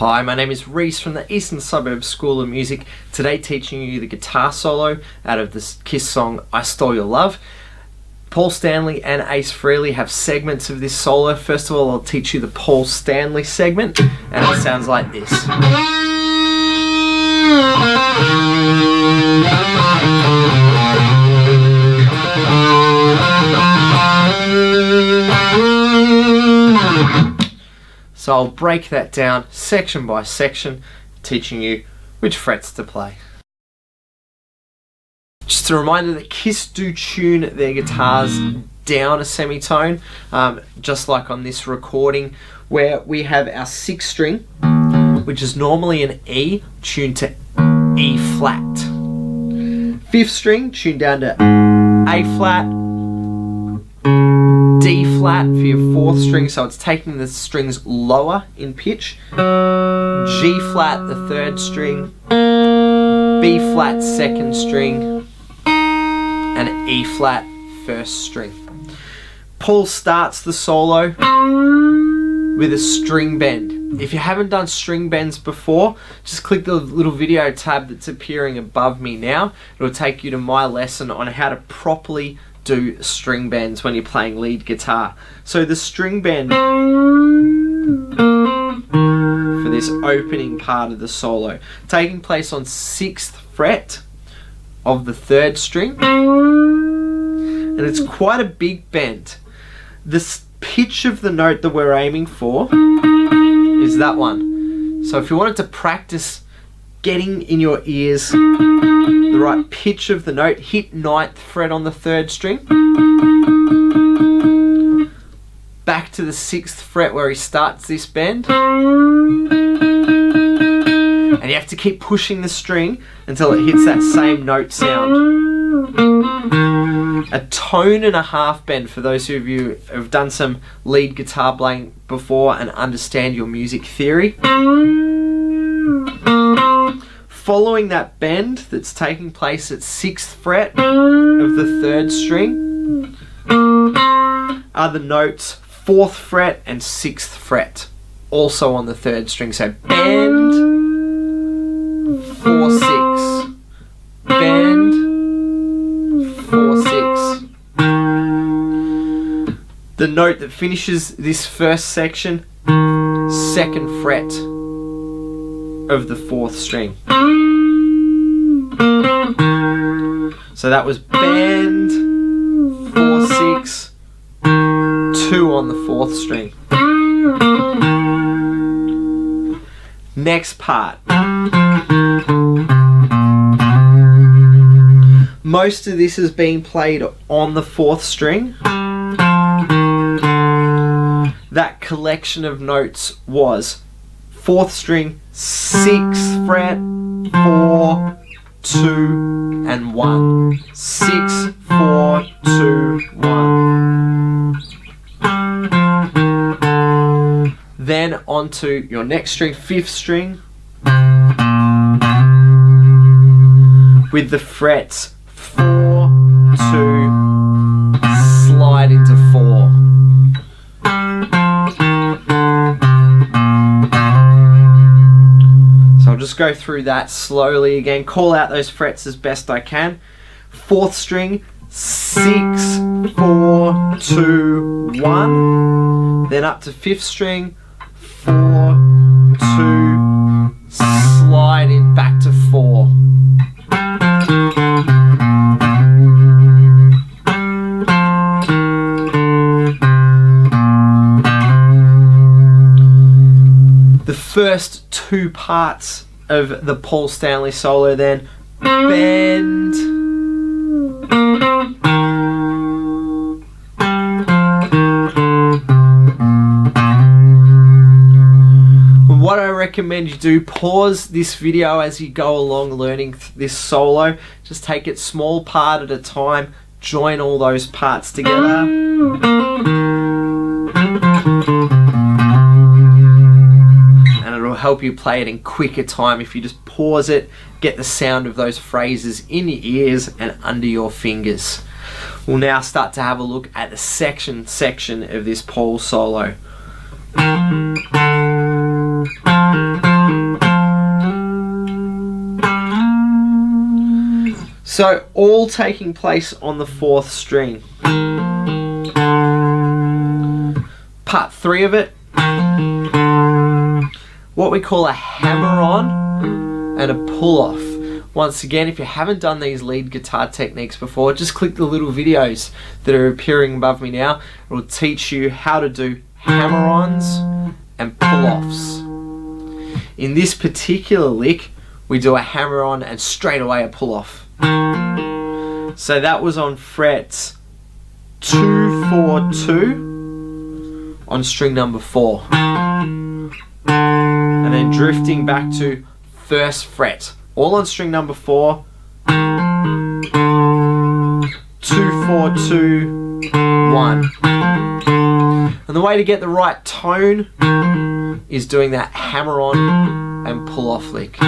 Hi, my name is Reese from the Eastern Suburbs School of Music, today teaching you the guitar solo out of the Kiss song I Stole Your Love. Paul Stanley and Ace Frehley have segments of this solo. First of all, I'll teach you the Paul Stanley segment, and it sounds like this. So I'll break that down section by section, teaching you which frets to play. Just a reminder that Kiss do tune their guitars down a semitone, just like on this recording, where we have our 6th string, which is normally an E, tuned to E flat. 5th string, tuned down to A flat, D flat for your 4th string, so it's taking the strings lower in pitch. G flat, the 3rd string. B flat, 2nd string. And E flat, 1st string. Paul starts the solo with a string bend. If you haven't done string bends before, just click the little video tab that's appearing above me now. It'll take you to my lesson on how to properly do string bends when you're playing lead guitar. So the string bend for this opening part of the solo, taking place on 6th fret of the 3rd string, and it's quite a big bend. The pitch of the note that we're aiming for is that one. So if you wanted to practice getting in your ears the right pitch of the note, hit 9th fret on the 3rd string, back to the 6th fret where he starts this bend, and you have to keep pushing the string until it hits that same note sound. A tone and a half bend for those of you who have done some lead guitar playing before and understand your music theory. Following that bend that's taking place at 6th fret of the 3rd string are the notes 4th fret and 6th fret, also on the 3rd string. So bend, 4, 6, bend, 4, 6. The note that finishes this first section, 2nd fret of the 4th string. So that was bend, 4, 6, 2 on the 4th string. Next part. Most of this is being played on the 4th string. That collection of notes was 4th string, 6th fret, 4, 2, and 1. 6, 4, 2, 1. Then onto your next string, 5th string, with the frets 4, 2, slide into 4. So I'll just go through that slowly again, call out those frets as best I can. 4th string, 6, 4, 2, 1. Then up to 5th string, 4, 2, slide in back to 4. The first 2 parts of the Paul Stanley solo then, bend, what I recommend you do, pause this video as you go along learning this solo. Just take it small part at a time, join all those parts together. And it'll help you play it in quicker time if you just pause it, get the sound of those phrases in your ears and under your fingers. We'll now start to have a look at the section of this Paul solo. So all taking place on the 4th string. Part 3 of it, what we call a hammer-on and a pull-off. Once again, if you haven't done these lead guitar techniques before, just click the little videos that are appearing above me now. It will teach you how to do hammer-ons and pull-offs. In this particular lick, we do a hammer-on and straight away a pull-off. So that was on frets 2, 4, 2 on string number 4. And then drifting back to 1st fret. All on string number 4, 2, 4, 2, 1. And the way to get the right tone is doing that hammer on and pull off lick.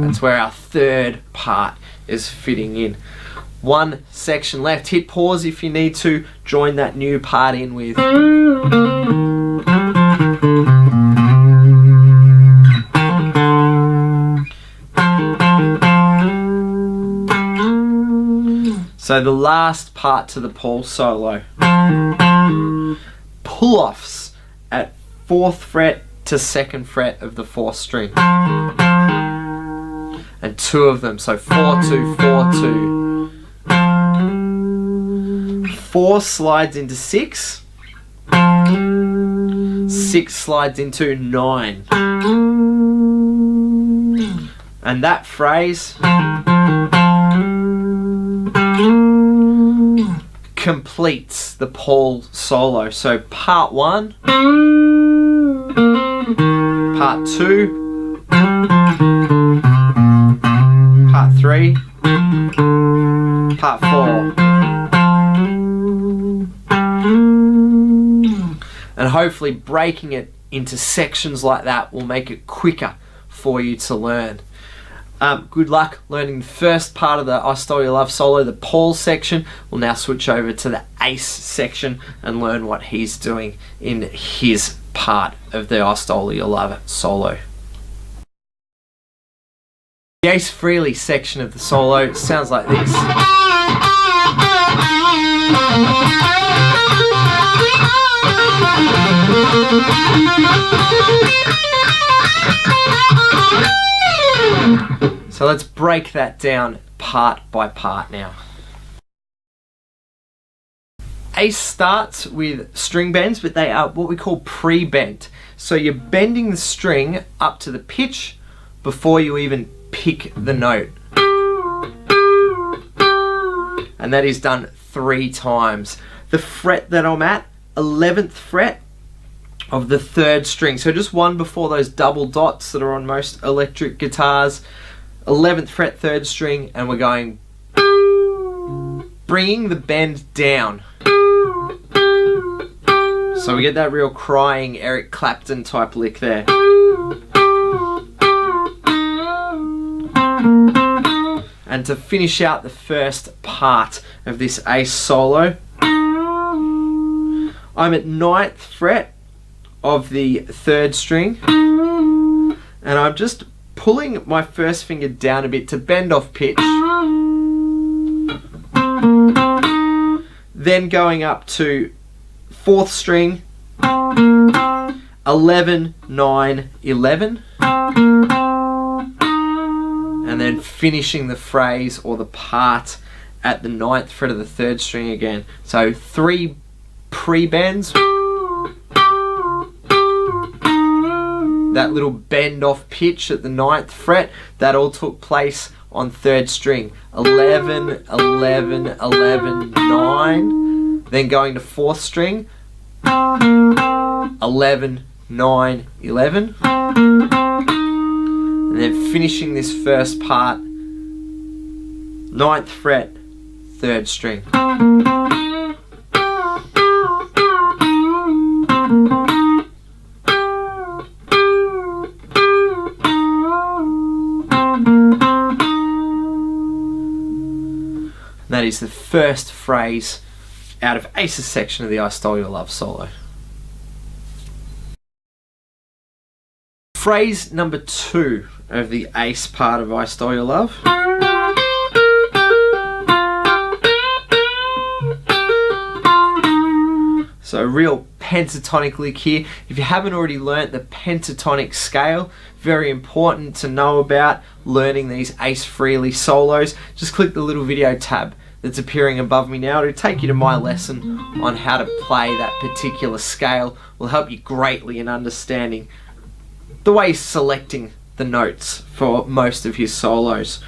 That's where our 3rd part is fitting in. 1 section left. Hit pause if you need to join that new part in with. So the last part to the Paul solo. Pull-offs at 4th fret to 2nd fret of the 4th string. And 2 of them, so 4, 2, 4, 2. 4 slides into 6, 6 slides into 9, and that phrase completes the Paul solo. So part 1, part 2, part 3, part 4. And hopefully breaking it into sections like that will make it quicker for you to learn. Good luck learning the first part of the I Stole Your Love solo, the Paul section. We'll now switch over to the Ace section and learn what he's doing in his part of the I Stole Your Love solo. The Ace Frehley section of the solo sounds like this. So let's break that down part by part now. Ace starts with string bends, but they are what we call pre-bent. So you're bending the string up to the pitch before you even pick the note. And that is done 3 times. The fret that I'm at, 11th fret of the 3rd string. So just one before those double dots that are on most electric guitars. 11th fret, 3rd string, and we're going, bringing the bend down. So we get that real crying Eric Clapton type lick there. And to finish out the first part of this Ace solo, I'm at 9th fret of the 3rd string, and I'm just pulling my first finger down a bit to bend off pitch, then going up to 4th string, 11, 9, 11, and then finishing the phrase or the part at the 9th fret of the 3rd string again. So 3 pre-bends, that little bend off pitch at the 9th fret, that all took place on 3rd string. 11, 11, 11, 9, then going to 4th string, 11, 9, 11, and then finishing this first part, 9th fret, 3rd string. That is the first phrase out of Ace's section of the I Stole Your Love solo. Phrase number 2 of the ace part of I Stole Your Love. So a real pentatonic lick here. If you haven't already learnt the pentatonic scale, very important to know about learning these Ace Frehley solos. Just click the little video tab that's appearing above me now. It'll take you to my lesson on how to play that particular scale. Will help you greatly in understanding the way he's selecting the notes for most of his solos.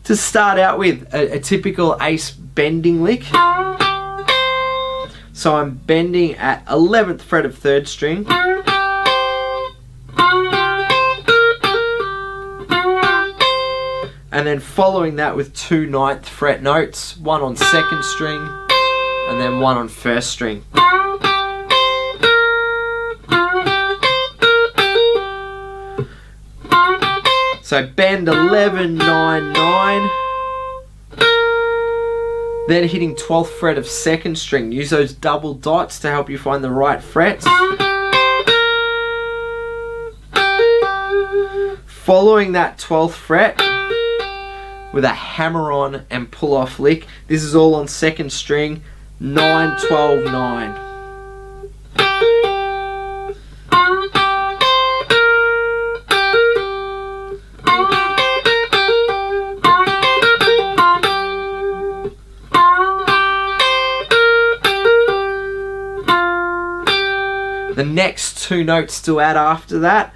To start out with, a typical Ace bending lick. So I'm bending at 11th fret of 3rd string. And then following that with 2 9th fret notes, one on 2nd string and then one on 1st string. So bend 11, 9, 9. Then hitting 12th fret of 2nd string. Use those double dots to help you find the right frets. Following that 12th fret with a hammer on and pull off lick. This is all on 2nd string. 9, 12, 9. The next 2 notes to add after that,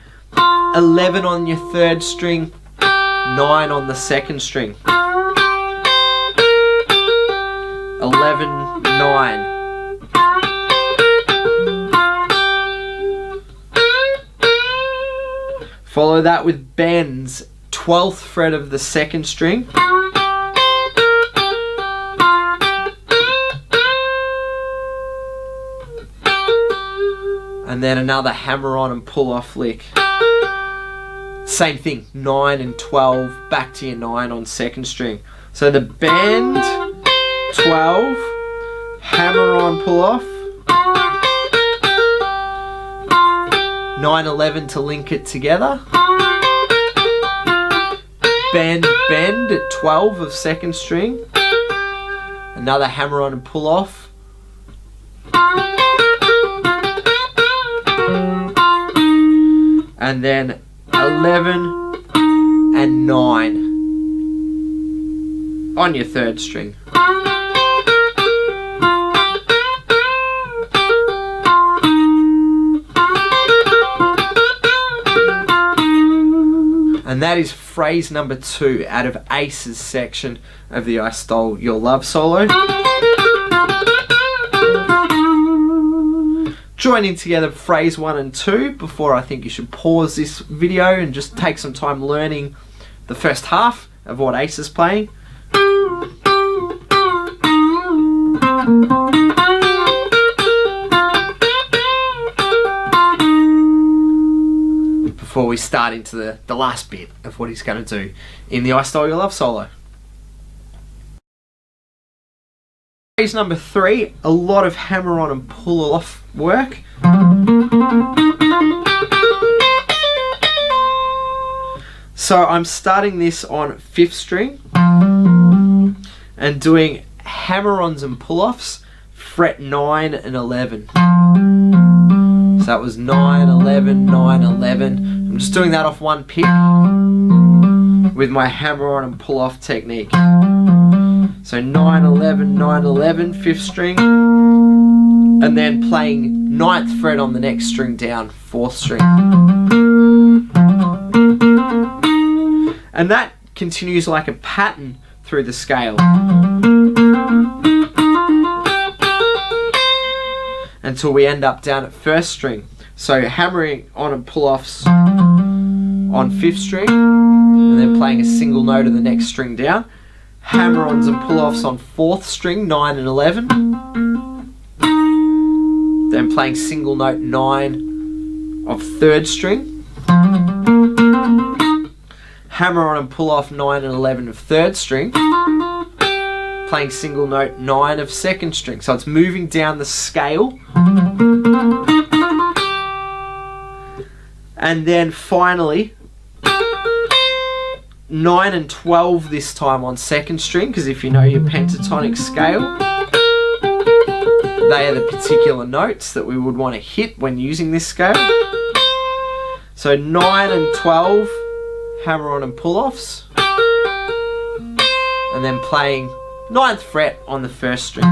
11 on your 3rd string, 9 on the 2nd string. 11, 9. Follow that with bends, 12th fret of the 2nd string. And then another hammer on and pull off lick. Same thing, 9 and 12, back to your 9 on 2nd string. So the bend, 12, hammer on, pull off. 9, 11 to link it together. Bend, bend at 12 of 2nd string. Another hammer on and pull off. And then 11 and 9 on your 3rd string. And that is phrase number 2 out of Ace's section of the I Stole Your Love solo. Joining together phrase 1 and 2 before I think you should pause this video and just take some time learning the first half of what Ace is playing. Before we start into the last bit of what he's going to do in the I Stole Your Love solo. Phrase number 3, a lot of hammer on and pull off work. So I'm starting this on 5th string and doing hammer-ons and pull-offs, fret 9 and 11. So that was 9, 11, 9, 11. I'm just doing that off one pick with my hammer-on and pull-off technique. So 9, 11, 9, 11, 5th string, and then playing 9th fret on the next string down, 4th string. And that continues like a pattern through the scale until we end up down at 1st string. So hammering on and pull-offs on 5th string, and then playing a single note of the next string down. Hammer-ons and pull-offs on 4th string, 9 and 11. Then playing single note 9 of 3rd string. Hammer-on and pull-off 9 and 11 of 3rd string. playing single note 9 of second string. So it's moving down the scale. And then finally, 9 and 12 this time on second string, because if you know your pentatonic scale, they are the particular notes that we would want to hit when using this scale. So 9 and 12, hammer on and pull-offs, and then playing 9th fret on the first string.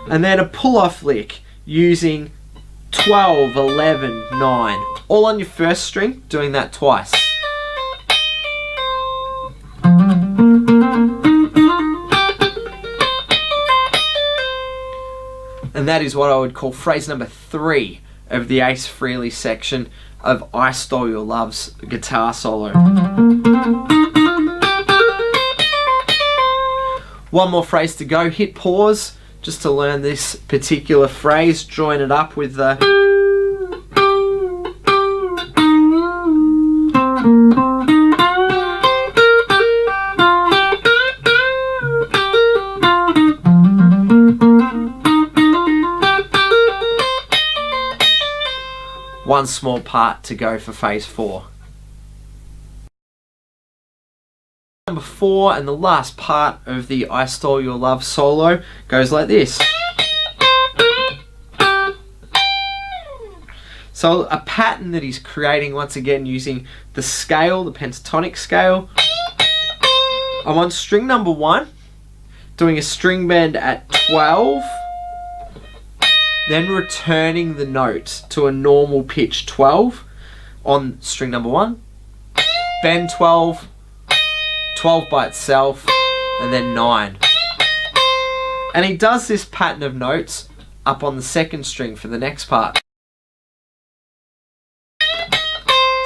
And then a pull-off lick using 12, 11, 9, all on your first string, doing that twice. And that is what I would call phrase number 3 of the Ace Frehley section of I Stole Your Love's guitar solo. One more phrase to go. Hit pause just to learn this particular phrase. Join it up with the one small part to go for phase 4. Number 4 and the last part of the I Stole Your Love solo goes like this. So a pattern that he's creating once again using the scale, the pentatonic scale. I'm on string number 1, doing a string bend at 12, then returning the note to a normal pitch 12 on string number 1, bend 12, 12 by itself, and then 9. And he does this pattern of notes up on the second string for the next part.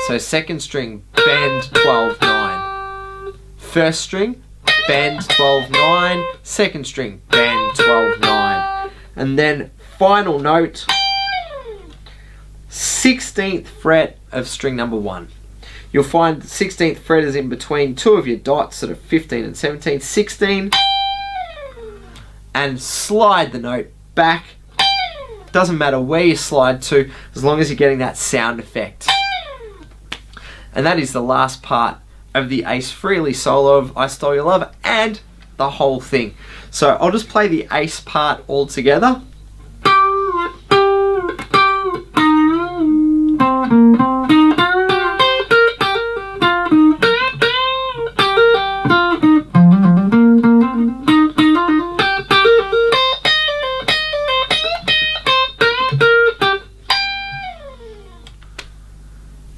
So second string, bend 12, 9. First string, bend 12, 9. Second string, bend 12, 9. And then final note, 16th fret of string number 1. You'll find the 16th fret is in between two of your dots, sort of 15 and 17, 16, and slide the note back. Doesn't matter where you slide to, as long as you're getting that sound effect. And that is the last part of the Ace Frehley solo of I Stole Your Love and the whole thing. So I'll just play the Ace part all together.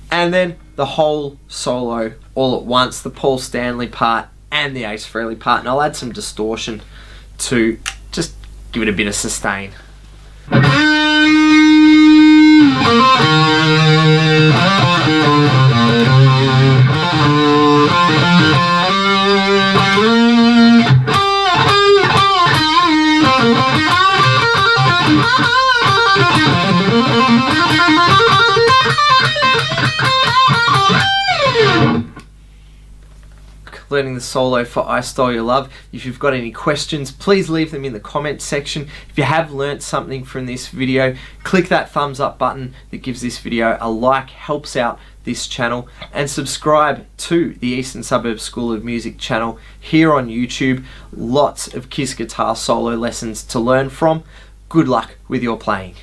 And then the whole solo all at once, the Paul Stanley part and the Ace Frehley part. And I'll add some distortion to just give it a bit of sustain. Learning the solo for I Stole Your Love. If you've got any questions, please leave them in the comment section. If you have learnt something from this video, click that thumbs up button that gives this video a like, helps out this channel, and subscribe to the Eastern Suburbs School of Music channel here on YouTube. Lots of Kiss guitar solo lessons to learn from. Good luck with your playing.